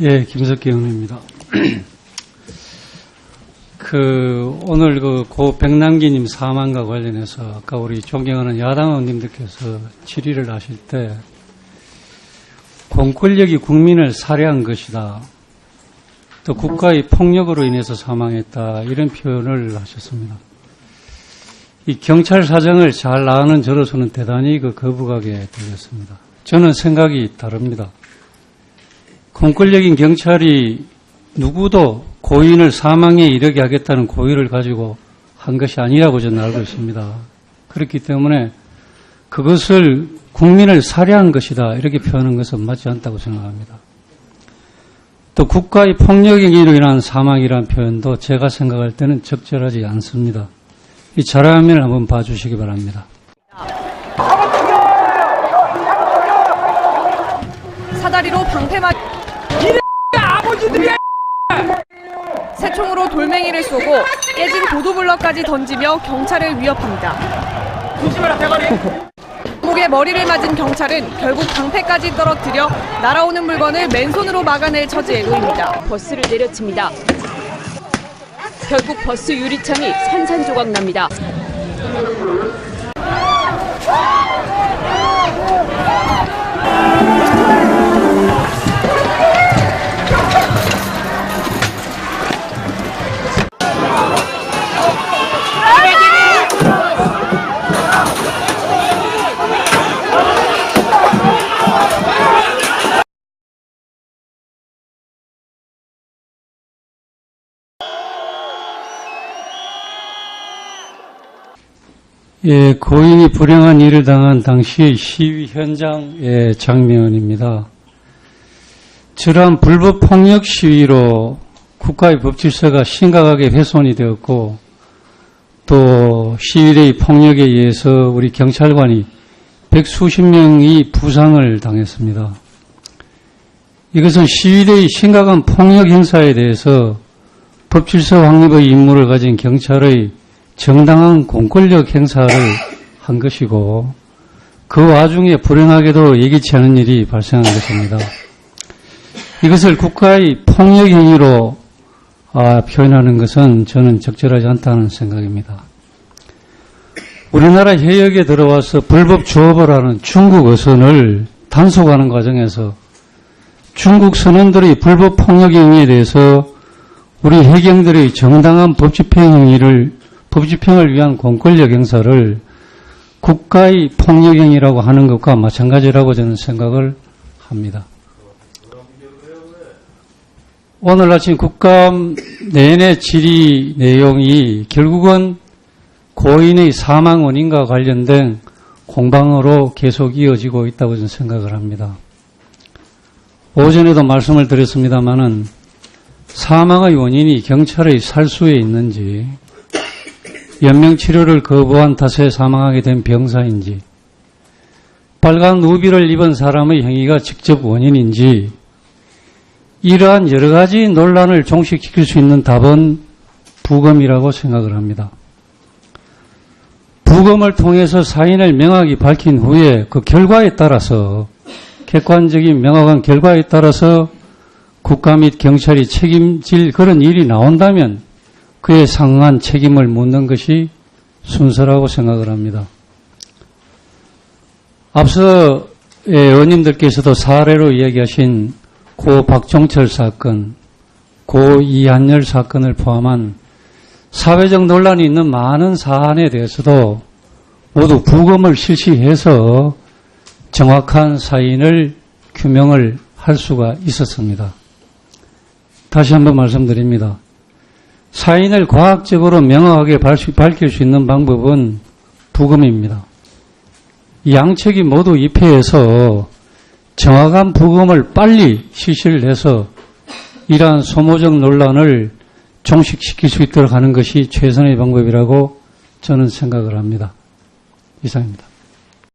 예, 김석기 의원입니다. 오늘 고 백남기님 사망과 관련해서 아까 우리 존경하는 야당 의원님들께서 질의를 하실 때 공권력이 국민을 살해한 것이다. 또 국가의 폭력으로 인해서 사망했다. 이런 표현을 하셨습니다. 이 경찰 사정을 잘 아는 저로서는 대단히 거부하게 되겠습니다. 저는 생각이 다릅니다. 공권력인 경찰이 누구도 고인을 사망에 이르게 하겠다는 고의를 가지고 한 것이 아니라고 저는 알고 있습니다. 그렇기 때문에 그것을 국민을 살해한 것이다 이렇게 표현하는 것은 맞지 않다고 생각합니다. 또 국가의 폭력으로 인한 사망이라는 표현도 제가 생각할 때는 적절하지 않습니다. 이 자료화면을 한번 봐주시기 바랍니다. 사다리로 방패만 아버지들이야! 새총으로 돌멩이를 쏘고 깨진 보도블럭까지 던지며 경찰을 위협합니다. 조심해라 대가리! 목에 머리를 맞은 경찰은 결국 방패까지 떨어뜨려 날아오는 물건을 맨손으로 막아낼 처지에 놓입니다. 버스를 내려칩니다. 결국 버스 유리창이 산산조각 납니다. 예, 고인이 불행한 일을 당한 당시의 시위 현장의 장면입니다. 저러한 불법 폭력 시위로 국가의 법질서가 심각하게 훼손이 되었고 또 시위대의 폭력에 의해서 우리 경찰관이 백수십 명이 부상을 당했습니다. 이것은 시위대의 심각한 폭력 행사에 대해서 법질서 확립의 임무를 가진 경찰의 정당한 공권력 행사를 한 것이고 그 와중에 불행하게도 예기치 않은 일이 발생한 것입니다. 이것을 국가의 폭력 행위로 표현하는 것은 저는 적절하지 않다는 생각입니다. 우리나라 해역에 들어와서 불법 주업을 하는 중국 어선을 단속하는 과정에서 중국 선원들의 불법 폭력 행위에 대해서 우리 해경들의 정당한 법집행을 위한 공권력 행사를 국가의 폭력행위라고 하는 것과 마찬가지라고 저는 생각을 합니다. 오늘 아침 국감 내내 질의 내용이 결국은 고인의 사망 원인과 관련된 공방으로 계속 이어지고 있다고 저는 생각을 합니다. 오전에도 말씀을 드렸습니다마는 사망의 원인이 경찰의 살수에 있는지 연명치료를 거부한 탓에 사망하게 된 병사인지 빨간 우비를 입은 사람의 행위가 직접 원인인지 이러한 여러 가지 논란을 종식시킬 수 있는 답은 부검이라고 생각을 합니다. 부검을 통해서 사인을 명확히 밝힌 후에 그 결과에 따라서 객관적인 명확한 결과에 따라서 국가 및 경찰이 책임질 그런 일이 나온다면 그에 상응한 책임을 묻는 것이 순서라고 생각을 합니다. 앞서 의원님들께서도 사례로 이야기하신 고 박종철 사건, 고 이한열 사건을 포함한 사회적 논란이 있는 많은 사안에 대해서도 모두 부검을 실시해서 정확한 사인을 규명을 할 수가 있었습니다. 다시 한번 말씀드립니다. 사인을 과학적으로 명확하게 밝힐 수 있는 방법은 부검입니다. 양측이 모두 입회해서 정확한 부검을 빨리 실시를 해서 이러한 소모적 논란을 종식시킬 수 있도록 하는 것이 최선의 방법이라고 저는 생각을 합니다. 이상입니다.